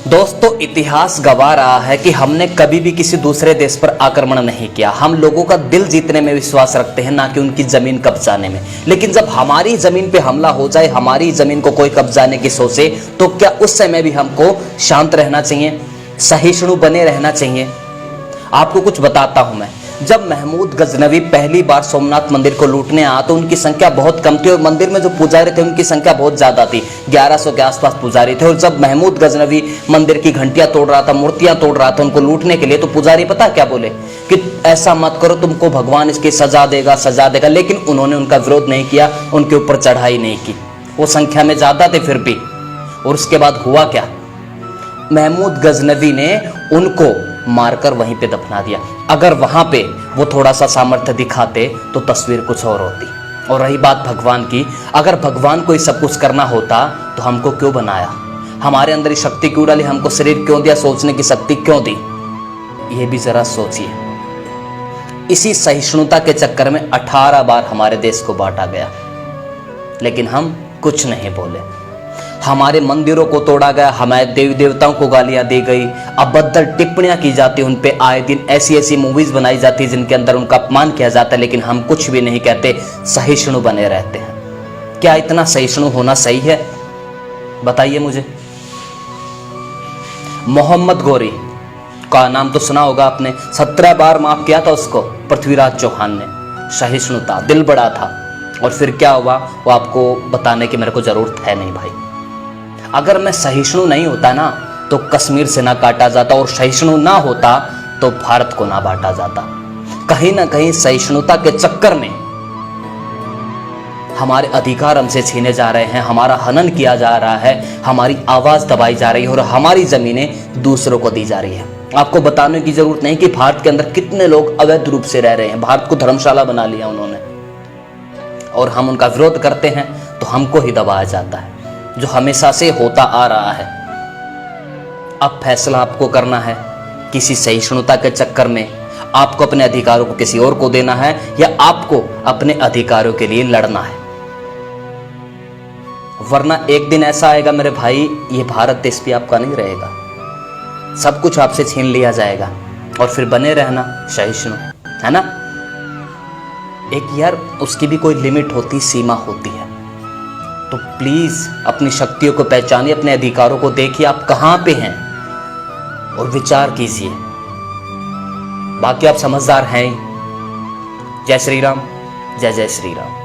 दोस्तों, इतिहास गवाह रहा है कि हमने कभी भी किसी दूसरे देश पर आक्रमण नहीं किया। हम लोगों का दिल जीतने में विश्वास रखते हैं, ना कि उनकी जमीन कब्जाने में। लेकिन जब हमारी जमीन पे हमला हो जाए, हमारी जमीन को कोई कब्जाने की सोचे, तो क्या उस समय भी हमको शांत रहना चाहिए, सहिष्णु बने रहना चाहिए? आपको कुछ बताता हूं मैं। जब महमूद गजनवी पहली बार सोमनाथ मंदिर को लूटने आया तो उनकी संख्या बहुत कम थी और मंदिर में जो पुजारी थे उनकी संख्या बहुत ज्यादा थी, 1100 के आसपास पुजारी थे। और जब महमूद गजनवी मंदिर की घंटियां तोड़ रहा था, मूर्तियां तोड़ रहा था उनको लूटने के लिए, तो पुजारी पता क्या बोले कि ऐसा मत करो, तुमको भगवान इसकी सजा देगा। लेकिन उन्होंने उनका विरोध नहीं किया, उनके ऊपर चढ़ाई नहीं की। वो संख्या में ज्यादा थे फिर भी। और उसके बाद हुआ क्या? महमूद गजनवी ने उनको मारकर वहीं पे दफना दिया। अगर वहां पे वो थोड़ा सा सामर्थ्य दिखाते तो तस्वीर कुछ और होती। और रही बात भगवान की, अगर भगवान को ही सब कुछ करना होता तो हमको क्यों बनाया? हमारे अंदर ही शक्ति क्यों डाली? हमको शरीर क्यों दिया? सोचने की शक्ति क्यों दी? ये भी जरा सोचिए। इसी सहिष्णुता के चक्कर में 18 बार हमारे देश को बांटा गया, लेकिन हम कुछ नहीं बोले। हमारे मंदिरों को तोड़ा गया, हमारे देवी देवताओं को गालियां दी गई, अभद्र टिप्पणियां की जाती, उन पे आए दिन ऐसी मूवीज बनाई जाती जिनके अंदर उनका अपमान किया जाता है, लेकिन हम कुछ भी नहीं कहते, सहिष्णु बने रहते हैं। क्या इतना सहिष्णु होना सही है? बताइए मुझे। मोहम्मद गौरी का नाम तो सुना होगा आपने, 17 बार माफ किया था उसको पृथ्वीराज चौहान ने। सहिष्णुता, दिल बड़ा था। और फिर क्या हुआ वो आपको बताने की मेरे को जरूरत है नहीं भाई। अगर मैं सहिष्णु नहीं होता ना तो कश्मीर से ना काटा जाता, और सहिष्णु ना होता तो भारत को ना बांटा जाता। कहीं ना कहीं सहिष्णुता के चक्कर में हमारे अधिकार हमसे छीने जा रहे हैं, हमारा हनन किया जा रहा है, हमारी आवाज दबाई जा रही है और हमारी जमीनें दूसरों को दी जा रही है। आपको बताने की जरूरत नहीं कि भारत के अंदर कितने लोग अवैध रूप से रह रहे हैं। भारत को धर्मशाला बना लिया उन्होंने, और हम उनका विरोध करते हैं तो हमको ही दबाया जाता है, जो हमेशा से होता आ रहा है। अब फैसला आपको करना है। किसी सहिष्णुता के चक्कर में आपको अपने अधिकारों को किसी और को देना है, या आपको अपने अधिकारों के लिए लड़ना है। वरना एक दिन ऐसा आएगा मेरे भाई, ये भारत देश भी आपका नहीं रहेगा, सब कुछ आपसे छीन लिया जाएगा। और फिर बने रहना सहिष्णु, है ना? एक यार उसकी भी कोई लिमिट होती, सीमा होती है। तो प्लीज अपनी शक्तियों को पहचानिए, अपने अधिकारों को देखिए आप कहां पे हैं और विचार कीजिए। बाकी आप समझदार हैं। जय श्री राम, जय जय श्री राम।